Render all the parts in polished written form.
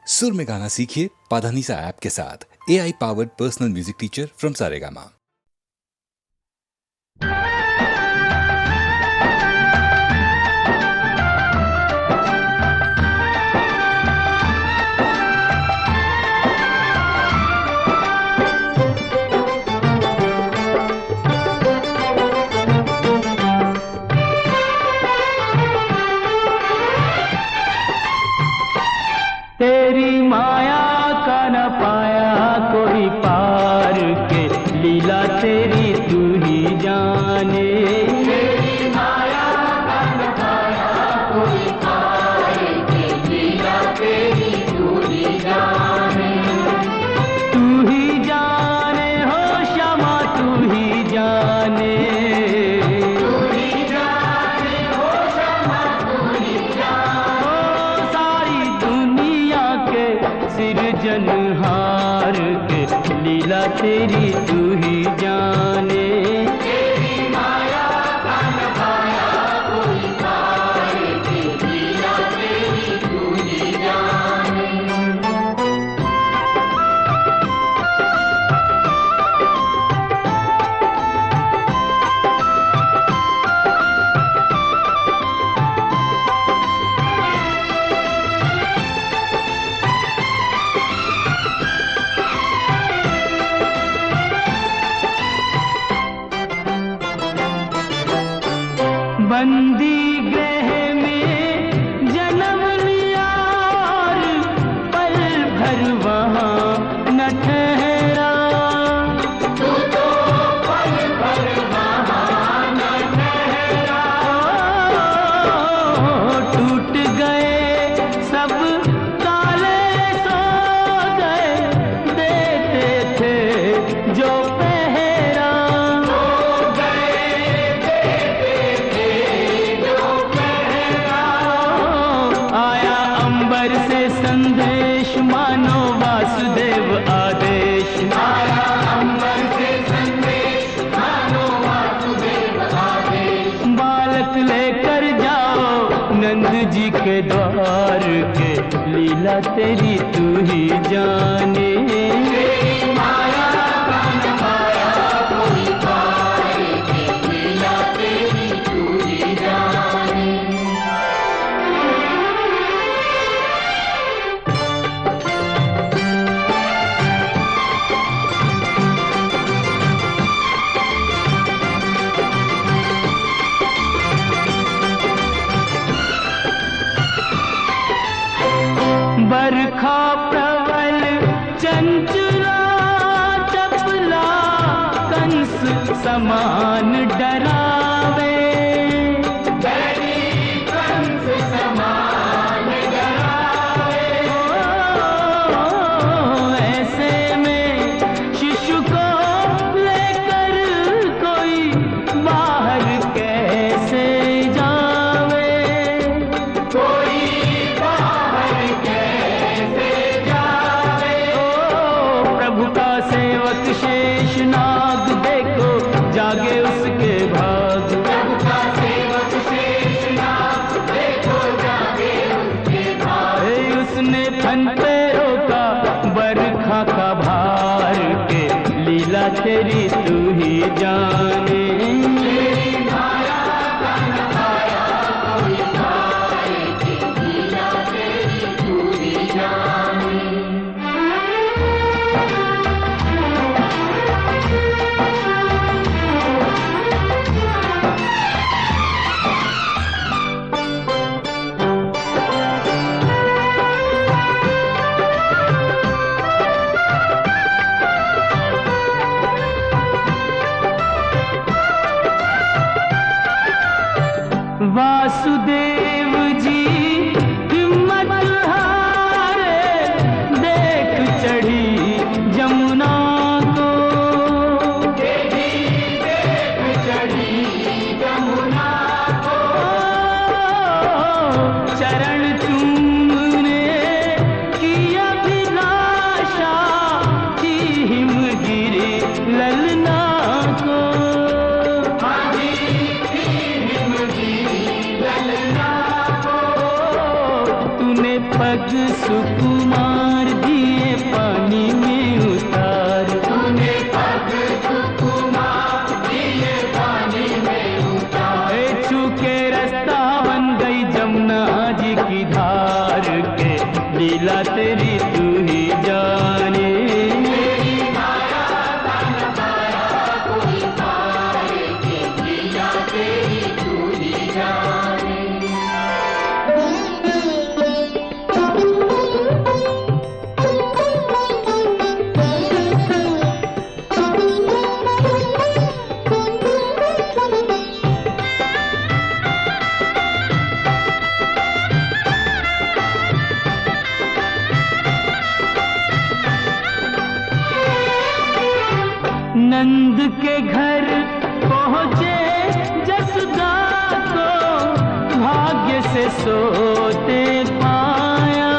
सुर में गाना सीखिए पाधानीसा ऐप के साथ। AI powered personal music teacher from Saregama. तेरी माया का न पाया कोई पार के, लीला तेरी तू ही जाने। तेरी माया का न पाया कोई पार के, लीला तेरी तू ही जाने। तू ही जाने हो श्यामा, तू ही जाने। सिरजनहार के, लीला तेरी तू ही जाने। तेरी माया का न पाया कोई पार के, लीला तेरी तू ही जाने। बंदी गृह में जन्म लिया और पल भर वहाँ न ठहरा। तू तो पल भर वहाँ न ठहरा। टूट गए सब ताले सो गए, देते थे जो पहरा। से संदेश मानो वासुदेव आदेश। आया अंबर से संदेश मानो वासुदेव आदेश। बालक लेकर जाओ नंद जी के द्वार के, लीला तेरी तू ही जाने। तेरी माया का न पाया कोई पार के, लीला तेरी तू ही जाने। बरखा प्रबल चंचला चपला, कंस समान डरावे। कंस समान डरावे। ऐसे में शिशु को लेकर कोई बाहर कैसे जावे। कोई शेष नाग देखो जागे उसके भाग। प्रभु का सेवक शेष नाग देखो जागे उसके भाग। उसने फन पे रोका बरखा का भार के, लीला तेरी तू ही जाने। तेरी माया का न पाया कोई पार के, लीला तेरी तू ही जाने। लीला तेरी तू ही जाने। नंद के घर पहुँचे जसोदा को भाग्य से सोते पाया।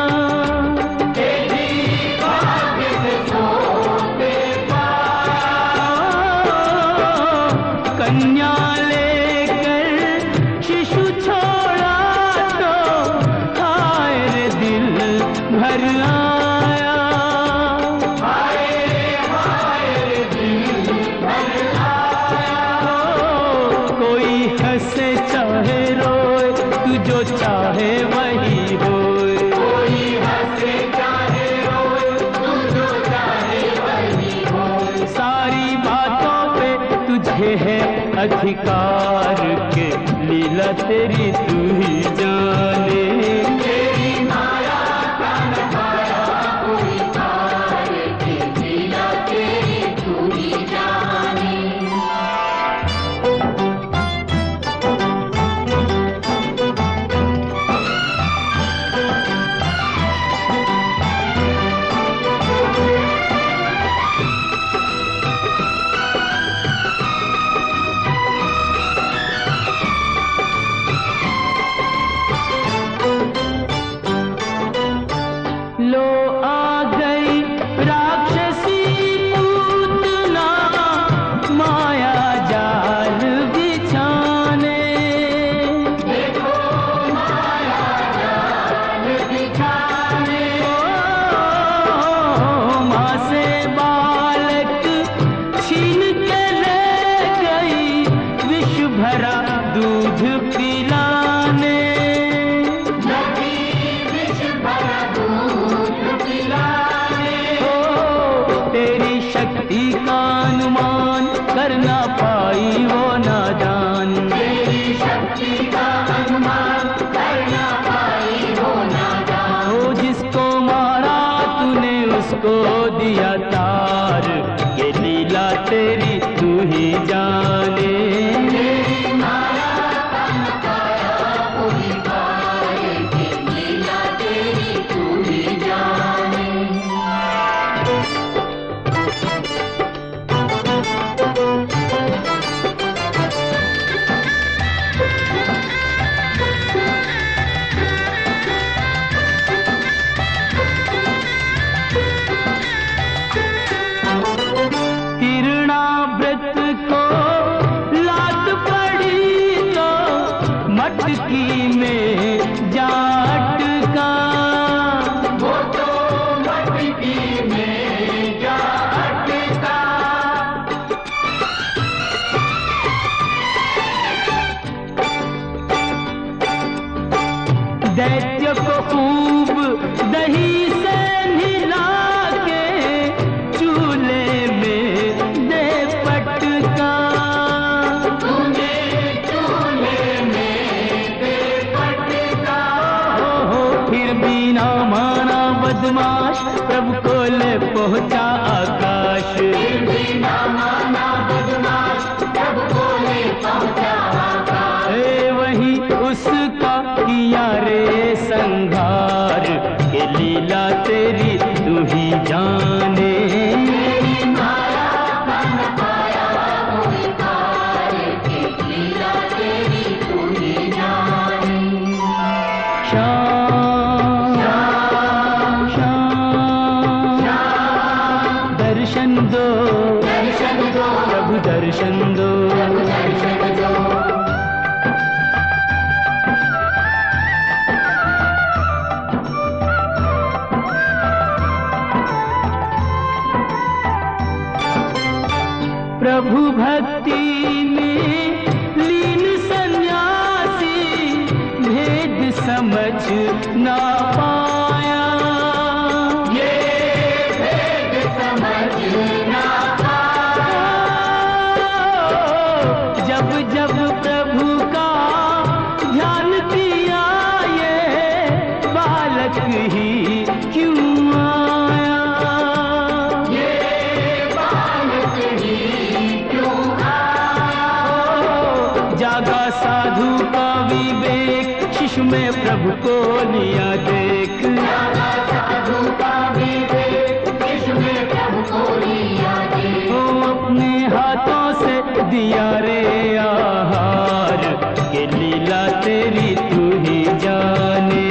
भाग्य से सोते पाया। कन्या लेकर शिशु छोड़ा तो हाय रे दिल भर आया। हंसे चाहे रोए तू जो चाहे वही होए। कोई हंसे चाहे रोए तू जो चाहे वही होए। सारी बातों पे तुझे है अधिकार के लीला तेरी तू ही जाने। तेरी माया का नजारा कोई पार के लीला तेरी तू ही जाने। लो आ गई राक्षसी पूतना माया जाल बिछाने। देखो माया जाल बिछाने। माँ से बालक छीन के ले गई विष भरा दूध पिलाने। तेरी शक्ति का अनुमान कर ना पाई वो नादान। तेरी शक्ति का अनुमान कर ना पाई वो नादान। ओ जिसको मारा तूने उसको दिया तार। ये लीला तेरी तू ही जाने। तेरी माया का नजारा कोई पार के लीला तेरी तू ही जाने। तिरणाव्रत को लात पड़ी तो मटकी में जा अटका। वो तो मटकी में जा अटका। दैत्य को खूब दही से नहला के चूल्हे में दे पटका। तूने चूल्हे में दे पटका। हो फिर भी ना माना बदमाश प्रभु को ले पहुँचा आकाश। फिर भी ना माना बदमाश प्रभु को ले पहुँचा आकाश। वही उसका किया रे संघार। के लीला तेरी तू ही जाने। तेरी माया का नजारा कोई पार के लीला तेरी तू ही जाने। श्याम श्याम श्याम दर्शन दो प्रभु दर्शन दो। प्रभु भक्ति में लीन सन्यासी भेद समझ ना पाया। में प्रभु को लिया देख, साधु का भी देख, विश्व में प्रभु को लिया देख। ओ अपने हाथों से दिया रे आहार, के लीला तेरी तू ही जाने।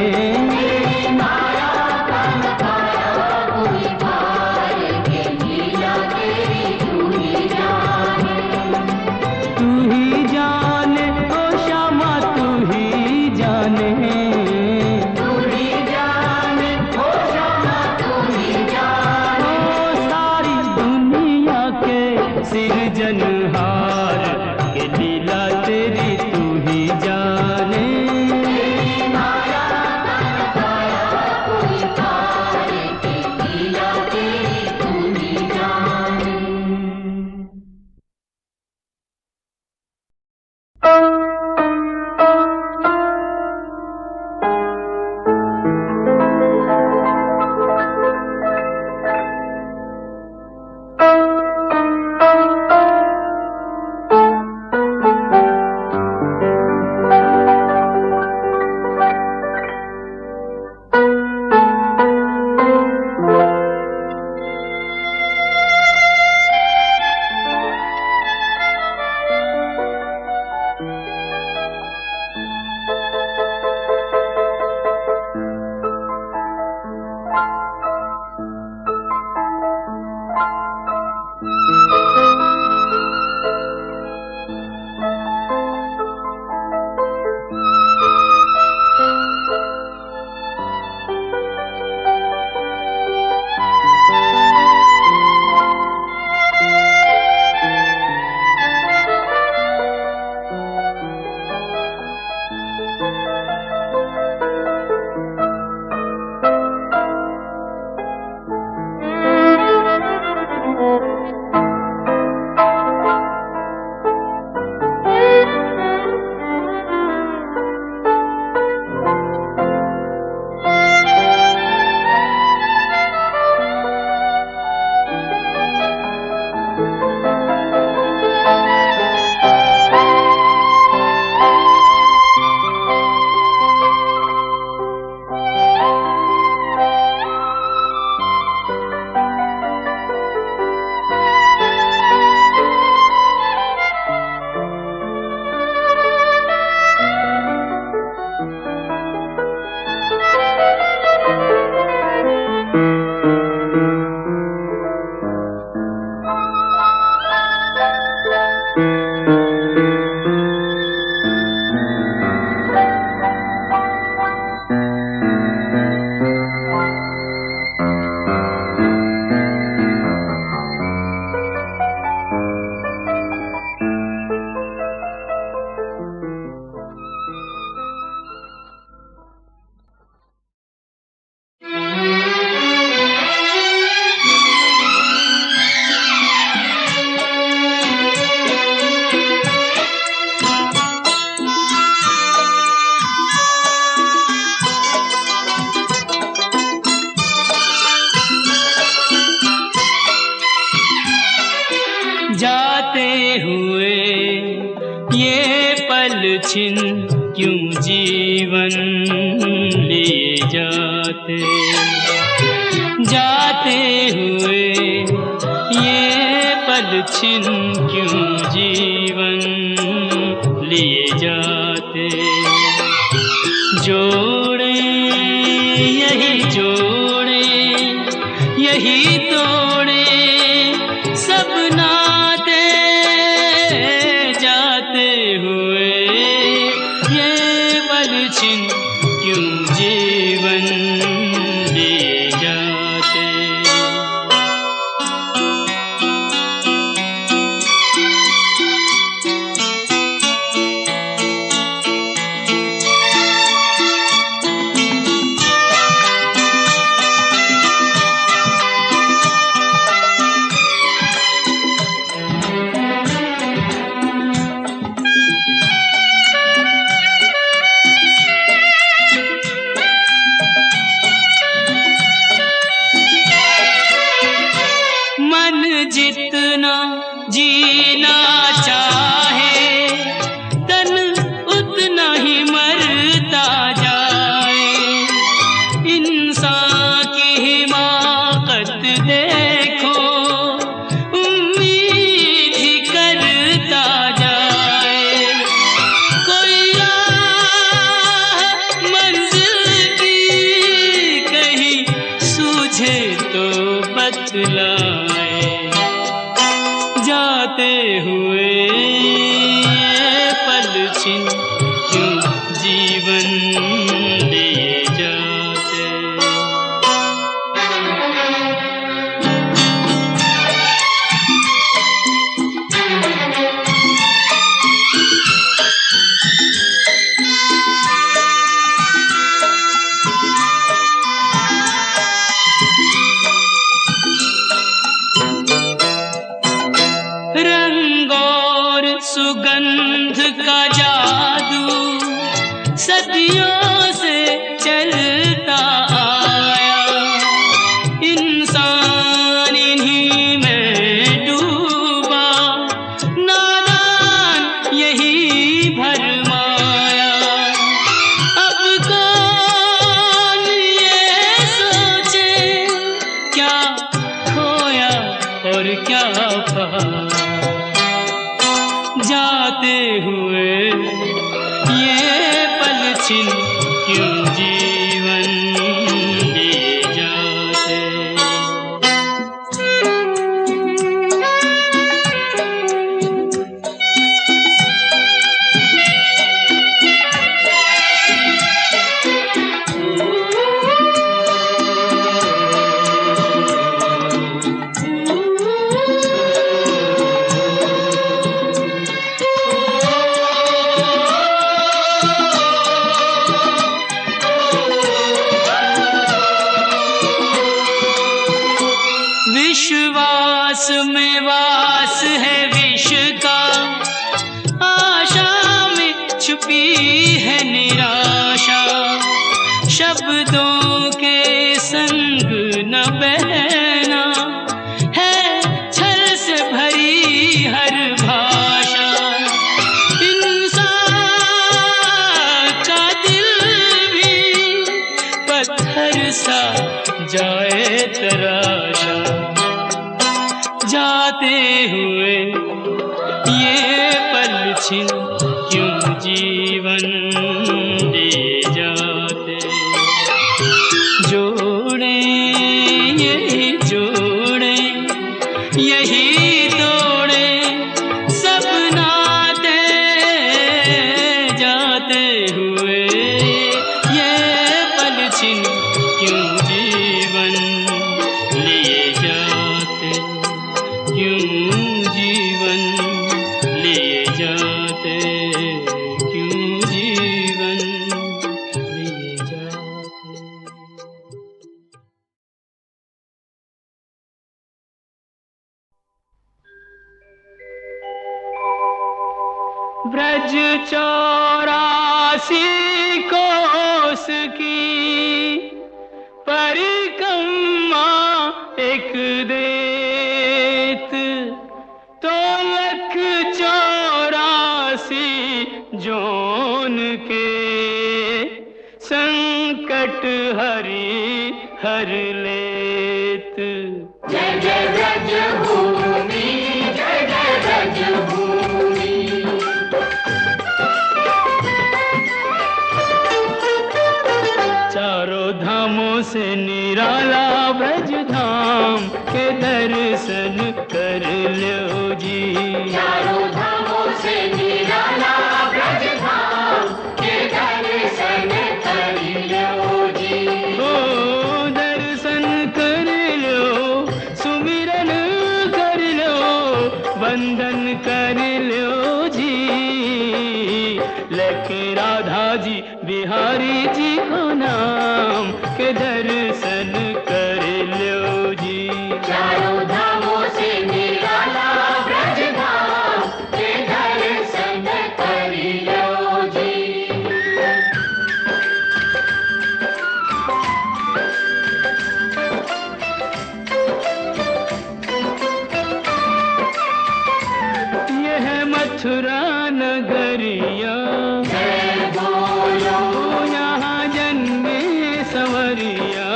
छिन क्यों जीवन लिए जाते जाते हुए ये पल छिन क्यों जीवन लिए जाते। जोड़े यही तोड़े सब नाते जाते हुए ये पल छिन क्यों जीवन लिए जाते। जितना जीना चाहे तन उतना ही मरता जा। तो बतलाए, जाते हुए पल छिन क्यों जीवन लिए जाते। रंग और सुगंध का जादू सदियों से चलता आया, इंसान इन्हीं में डूबा, नादान यही भरमाया। अब कौन ये सोचे क्या खोया और क्या पाया, जाते हुए ये पल छिन क्यों जीवन लिए जाते। विश्वास में वास है विष का, आशा में छुपी है निराशा, शब्दों के संग न बहना है छल से भरी हर भाषा। इंसान का दिल भी पत्थर सा जाए तराशा, जाते हुए ये पल छिन क्यों जीवन लिए जाते। जोड़े यही जोड़े यही तोड़े सब नाते, जाते हुए ये पल छिन क्यों जीवन लिए जाते, क्यों जीवन लिए जाते, क्यों जीवन लिए जाते। ब्रज 84 कोस की परिक्रमा एक देत, तो 184 जोन के संकट हरि हर लेत। जय जय ब्रज भूमि, जय जय ब्रज भूमि। चारों धामों से निराला ब्रज धाम के दर्शन कर लो जी। चारों धामों से निराला ब्रज धाम के दर्शन कर लो जी। ओ दर्शन कर लो, सुमिरन कर लो, वंदन कर लो जी। लेके राधा जी बिहारी जी को नाम के दर्शन कर लो जी। चारों धामों से निराला ब्रज धाम के दर्शन कर लो जी। यह मथुरा नगरिया, यहाँ जन्मे संवरिया।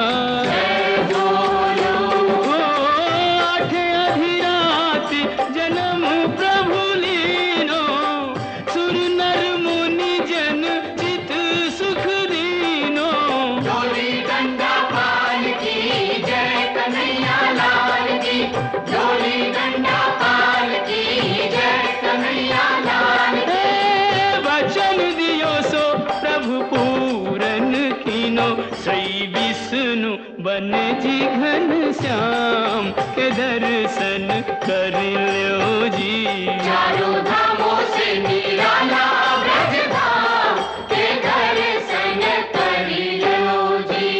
आठ अधिरात जन्म प्रभु लीनो, सुर नर मुनि जन चित सुख दीनो। गौरी गंगा पाल की जय डोली डंडा पाल की जय कन्हैया लाल की। वचन दियो सो प्रभु पूरन कीनो, श्री विष्णु बन जी घन श्याम के दर्शन कर लो जी। चारों धामों से निराला ब्रज धाम के दर्शन कर लो जी।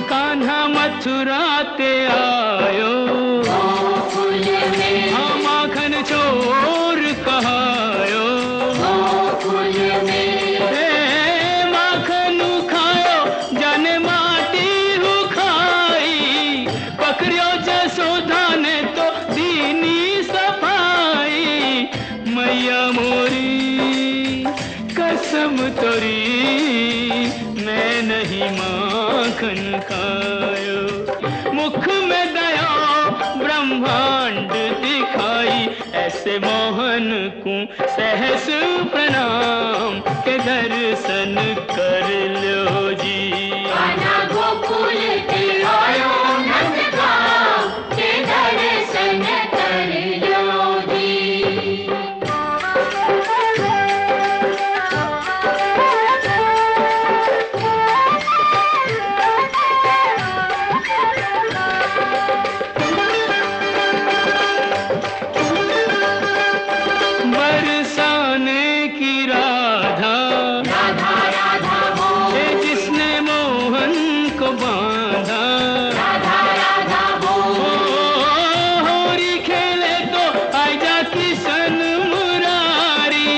कान्हा मथुरा ते आयो, हाँ माखन चोर कहायो, माखन खायो जाने माटी हु खाई, पकड़ियो जसोदा ने तो दीनी सफाई। मैया मोरी कसम तोरी, मैं नहीं माखन खायो। मुख में दया ब्रह्मांड दिखाई, ऐसे मोहन को सहस प्रणाम के दर्शन कर लो जी। गोकुल के आयो नंदगांव के दर्शन कर लो जी। बरसाने की राधा, राधा राधा बोल, जिसने मोहन को बांधा, राधा राधा बोल। होरी खेले तो आजा किशन मुरारी,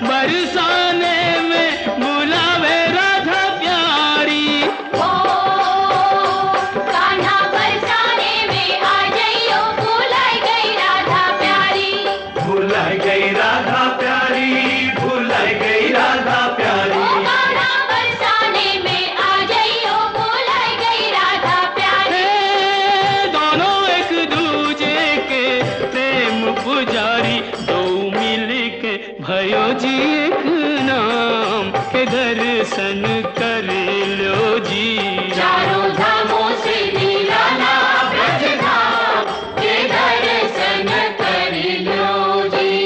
बरसाने में बुलावे राधा प्यारी। ओ कान्हा बरसाने में आ जाइयो, भुलाई गई राधा प्यारी, भुलाई गई राधा प्यारी, भुलाई गई राधा प्यारी। ओ कान्हा बरसाने में आ जाइयो, भुलाई गई राधा प्यारी। दोनों एक दूजे के प्रेम पुजारी, दो मिल के भयो जी एक नाम के दर्शन कर लो जी। चारों धामों से निराला ब्रज धाम के दर्शन कर लो जी।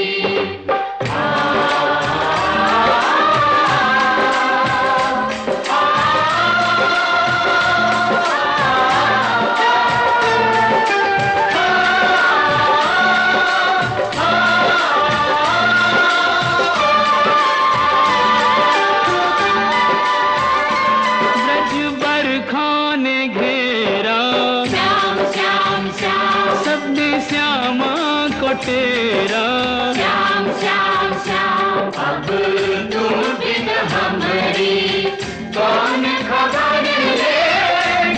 ब्रज बरखा ने घेरा, श्याम श्याम श्याम, सबने श्यामा को तेरा, श्याम श्याम श्याम। अब तुम बिन हमारी कौन खबर ले,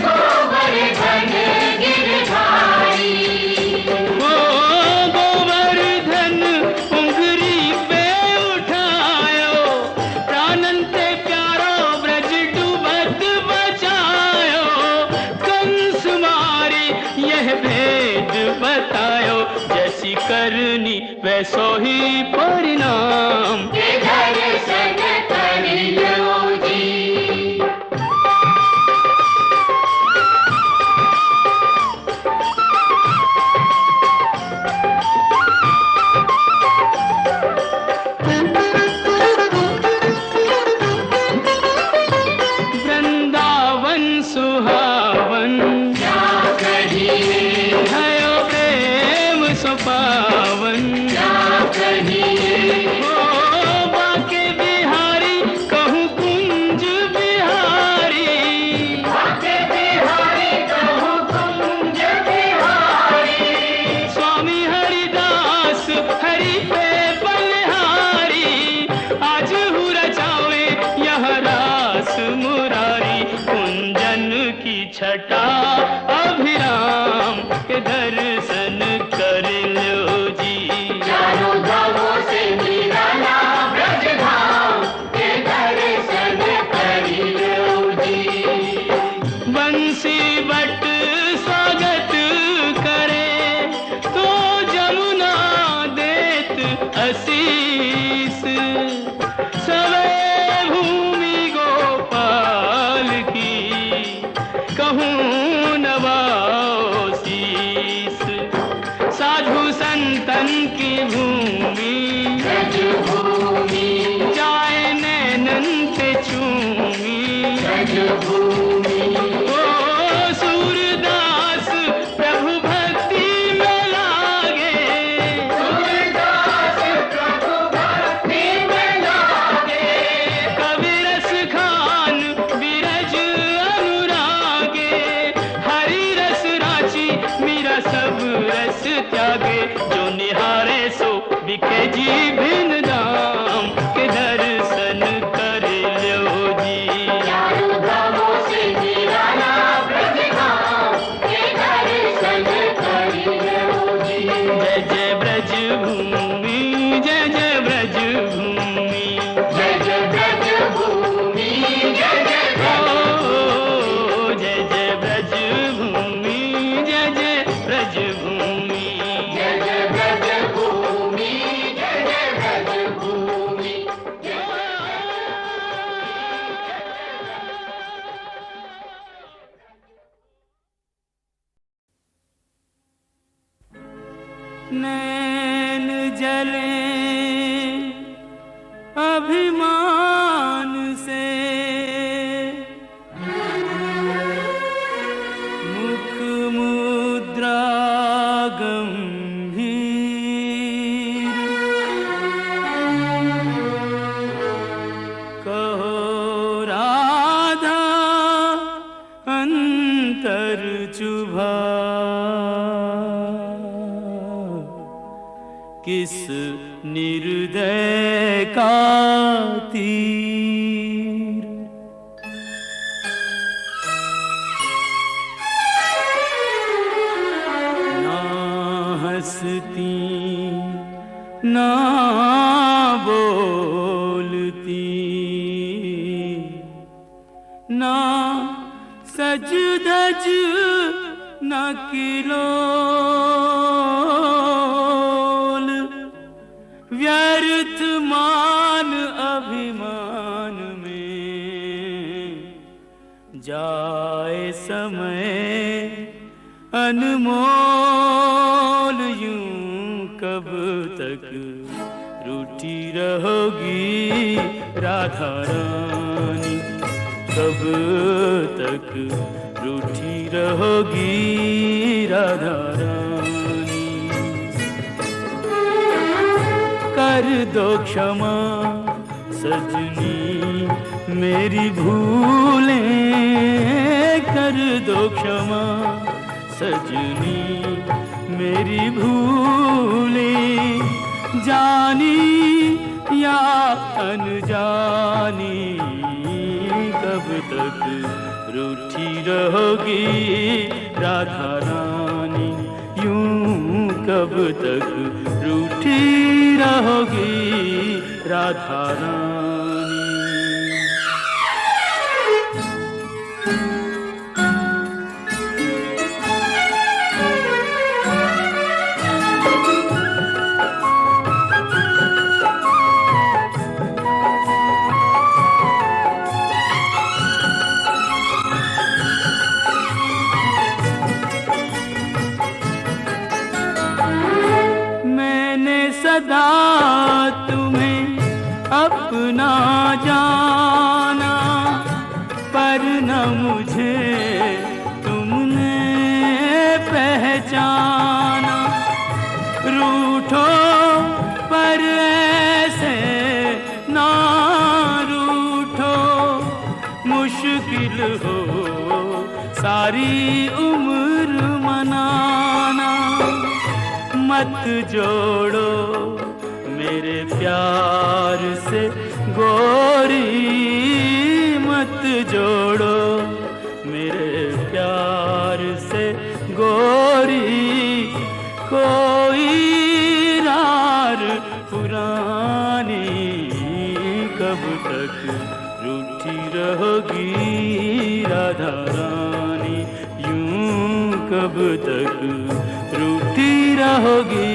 गोवर्धन गिरधारी। ओ गोवर्धन उंगली पे उठायो, प्राणन ते प्यारो ब्रज डूबत बचायो। कंस मारी यह भेद बतायो, जैसी करनी वैसो ही परिणाम के दर्शन कर लो जी। वृंदावन सुहावन, क्या कहिए भयो प्रेम सो पावन, क्या कहिए। ओ बाके बिहारी कहूँ कुंज बिहारी, बाके बिहारी कहूँ कुंज बिहारी। स्वामी हरिदास हरि पे बलिहारी, आज हूँ रचावे यह रास मुरारी। कुंजन की छटा अभिराम के दर्शन कर लो जी। चारों धामों से निराला ब्रज धाम के दर्शन कर लो जी। बंसी बट स्वागत करे तो जमुना देत आशीष, सवे भूमि गोपाल की भूमि। ओ सूरदास प्रभु भक्ति में लागे, सूरदास प्रभु भक्ति में लागे। कवि रस खान विरज अनुरागे, हरि रस राची मीरा सब रस त्यागे। जो निहारे सो बिके जी भिन्न दाम, के दर्शन कर लो जी। चारों धामों से निराला ब्रज धाम, के दर्शन कर लो जी। जय जय ब्रज भूमि, जय जय ब्रज भूमि, जय जय ब्रज भूमि, जय जय ब्रज ओ जय जय ब्रज भूमि, जय जय ब्रज भूमि। जय जय ब्रज भूमि, जय जय ब्रज भूमि। नैन जले अभिमान से, मुख मुद्रा गंभीर, कहो राधा अंतर चुभा, किस निर्दय का तीर। ना हंसती ना बोलती, ना सज धज न किलोल, व्यर्थ मान अभिमान में, जाए समय अनमोल। यूं कब तक रूठी रहोगी राधा रानी, कब तक रूठी रहोगी राधा रानी। कर दो क्षमा सजनी मेरी भूलें, कर दो क्षमा सजनी मेरी भूलें। जानी या अनजानी, कब तक रूठी रहोगी राधा रानी, यूं कब तक रूठी रहोगी राधा रानी। सदा तुम्हें अपना जाना, पर न मुझे तुमने पहचाना। रूठो पर ऐसे ना रूठो, मुश्किल हो सारी उम्र मनाना। मत जोड़ो मेरे प्यार से गोरी, मत जोड़ो मेरे प्यार से गोरी। कोई रार पुरानी, कब तक रूठी रहोगी राधा रानी, यूं कब तक रूठी रहोगी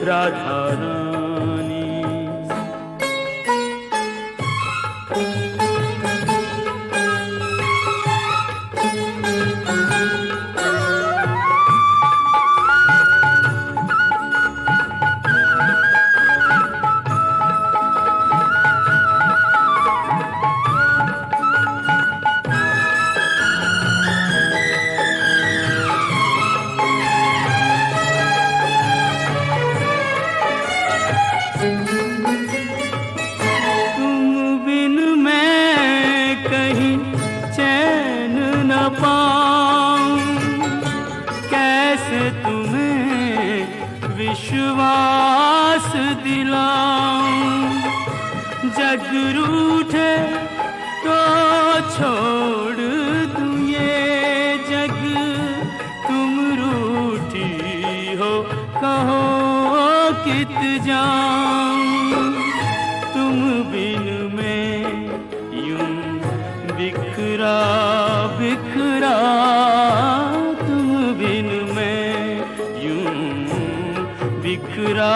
राधा रानी। दिलाऊं। जग रूठे तो छोड़ दूं ये जग, तुम रूठी हो कहो कित जाऊं। तुम बिन मैं यूं बिखरा बिखरा, तुम बिन मैं यूं बिखरा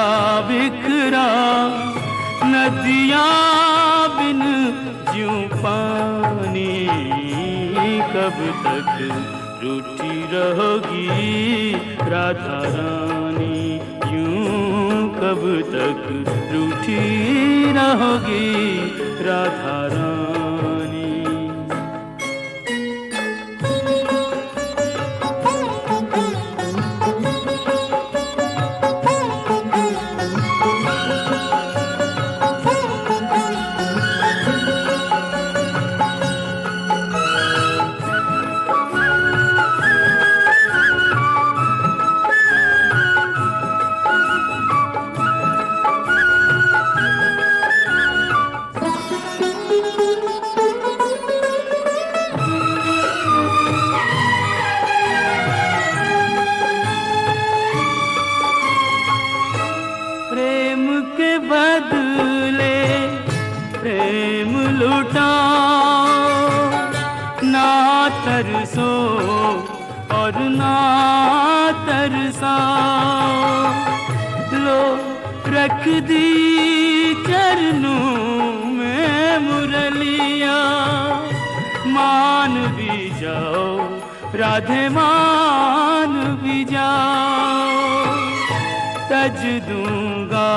बिखरा। नदियाँ बिन ज्यों पानी, कब तक रूठी रहोगी राधा रानी। यूं कब तक रूठी रहोगी राधा रानी। प्रेम के बदले प्रेम लुटाओ, ना तरसो और ना तरसाओ। लो रख दी चरणों में मुरलिया, मान भी जाओ राधे मान भी जाओ। तज दूंगा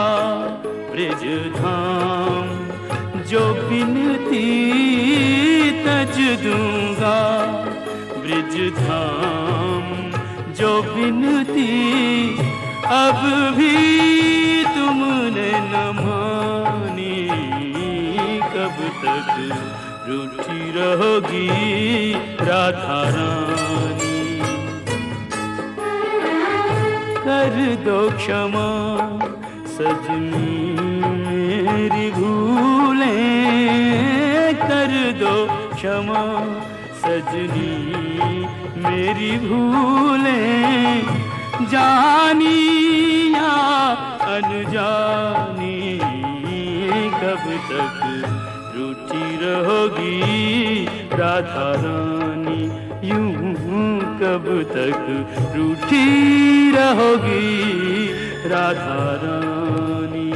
ब्रिज धाम जो बिनती, तज दूंगा ब्रिज धाम जो बिनती। अब भी तुमने न मानी, कब तक रूठी रहोगी राधा रानी। कर दो क्षमा सजनी मेरी भूलें, कर दो क्षमा सजनी मेरी भूलें। जानी या अनजानी, कब तक रूठी रहोगी राधा रानी। यूं कब तक रूठी रहोगी राधा रानी।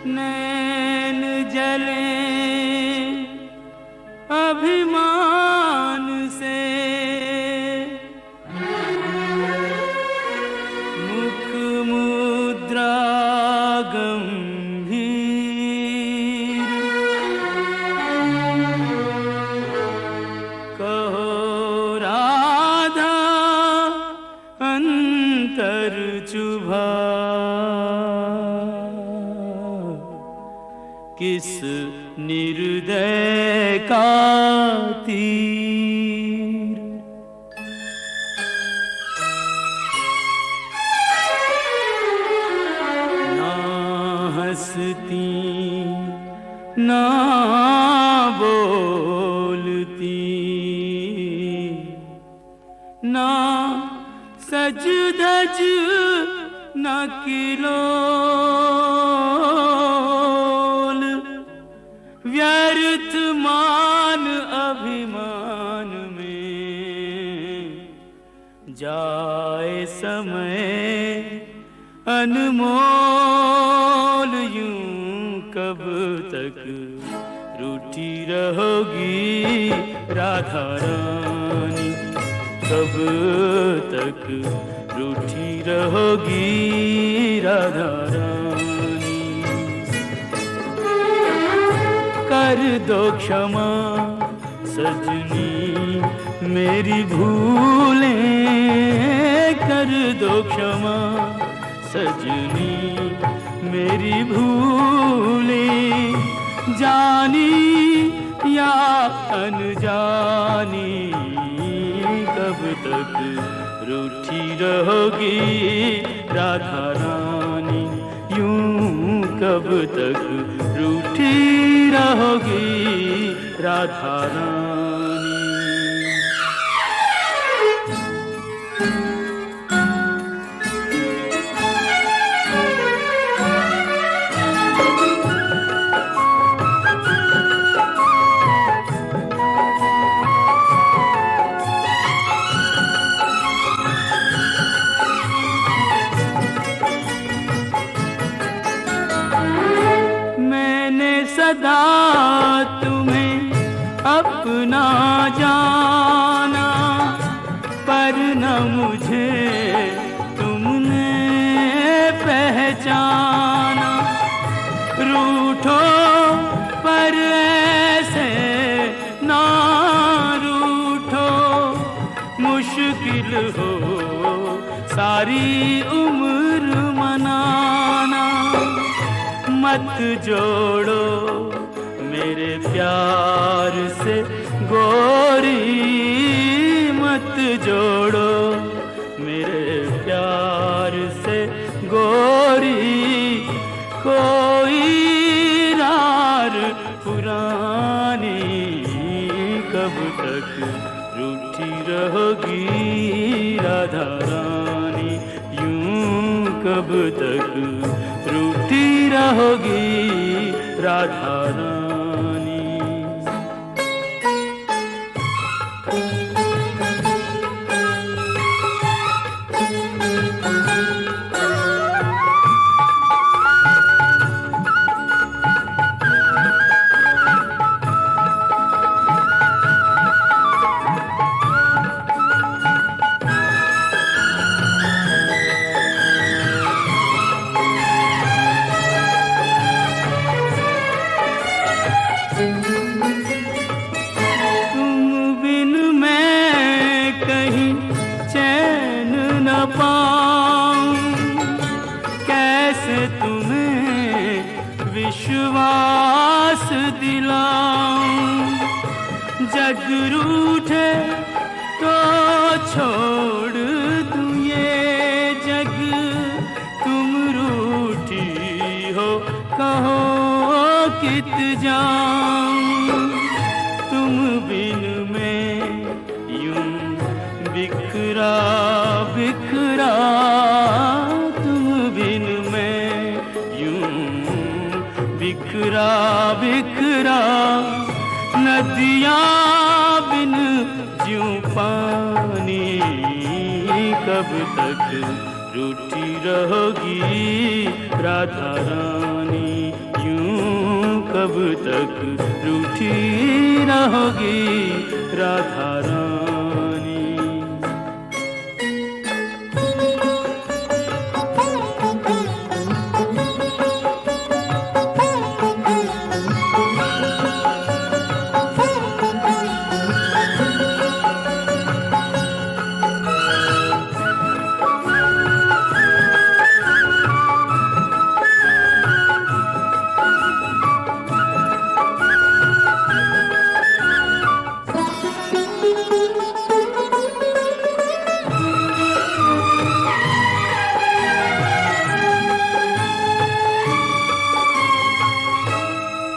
नैन जले अभिमान से, मुख मुद्रा गंभीर। कहो राधा अंतर चुभा, किस निर्दय का तीर। ना हंसती ना बोलती, ना सज धज ना किलोल। व्यर्थ मान अभिमान में जाए समय अनमोल। यूं कब तक रूठी रहोगी राधा रानी, कब तक रूठी रहोगी राधा रानी। कर दो क्षमा सजनी मेरी भूलें, कर दो क्षमा सजनी मेरी भूलें। जानी या अनजानी, कब तक रूठी रहोगी राधा रानी, यूं कब तक रूठी रहोगी राधा रानी। सदा तुम्हें अपना जाना, पर न मुझे तुमने पहचाना। रूठो पर ऐसे ना रूठो, मुश्किल हो सारी उम्र मनाना। मत जोड़ो मेरे प्यार से गोरी, मत जोड़ो मेरे प्यार से गोरी, कोई रार पुरानी, कब तक रूठी रहोगी राधा रानी, यूं कब तक रूठी रहोगी राधा रानी। विश्वास दिलाऊं, जग रूठे तो छोड़ दूं ये जग, तुम रूठी हो कहो कित जाऊं, तुम बिन में यूं बिखरा बिखरा, तुम बिन में यूं बिखरा बिखरा, नदियाँ बिन ज्यों पानी, कब तक रूठी रहोगी राधा रानी, यूं कब तक रूठी रहोगी राधा रानी।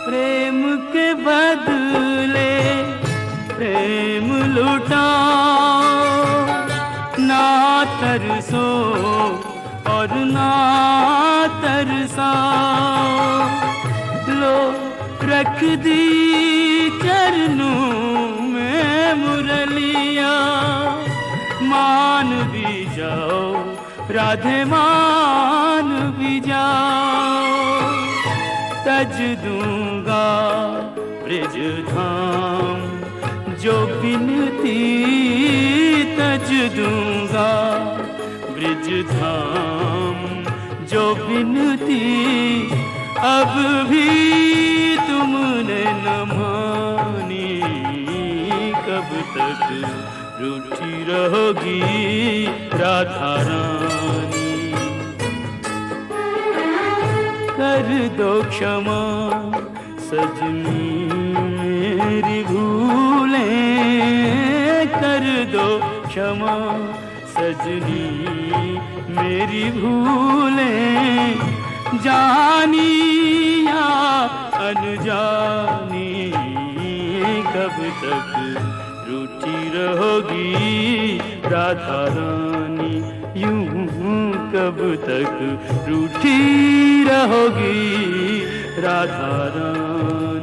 प्रेम के बदले प्रेम लुटाओ, ना तरसो और ना तरसाओ, लो रख दी चरणों में मुरलिया, मान भी जाओ राधे मान भी जाओ, तज दूंगा ब्रिज धाम जो बिनती, तज दूंगा ब्रिज धाम जो बिनती, अब भी तुमने न मानी, कब तक रूठी रहोगी राधा रानी। कर दो क्षमा सजनी मेरी भूलें कर दो क्षमा सजनी, मेरी भूलें जानी या अनजानी। कब तक रूठी रहोगी राधा रानी, यूं कब तक रूठी रहोगी राधा रानी।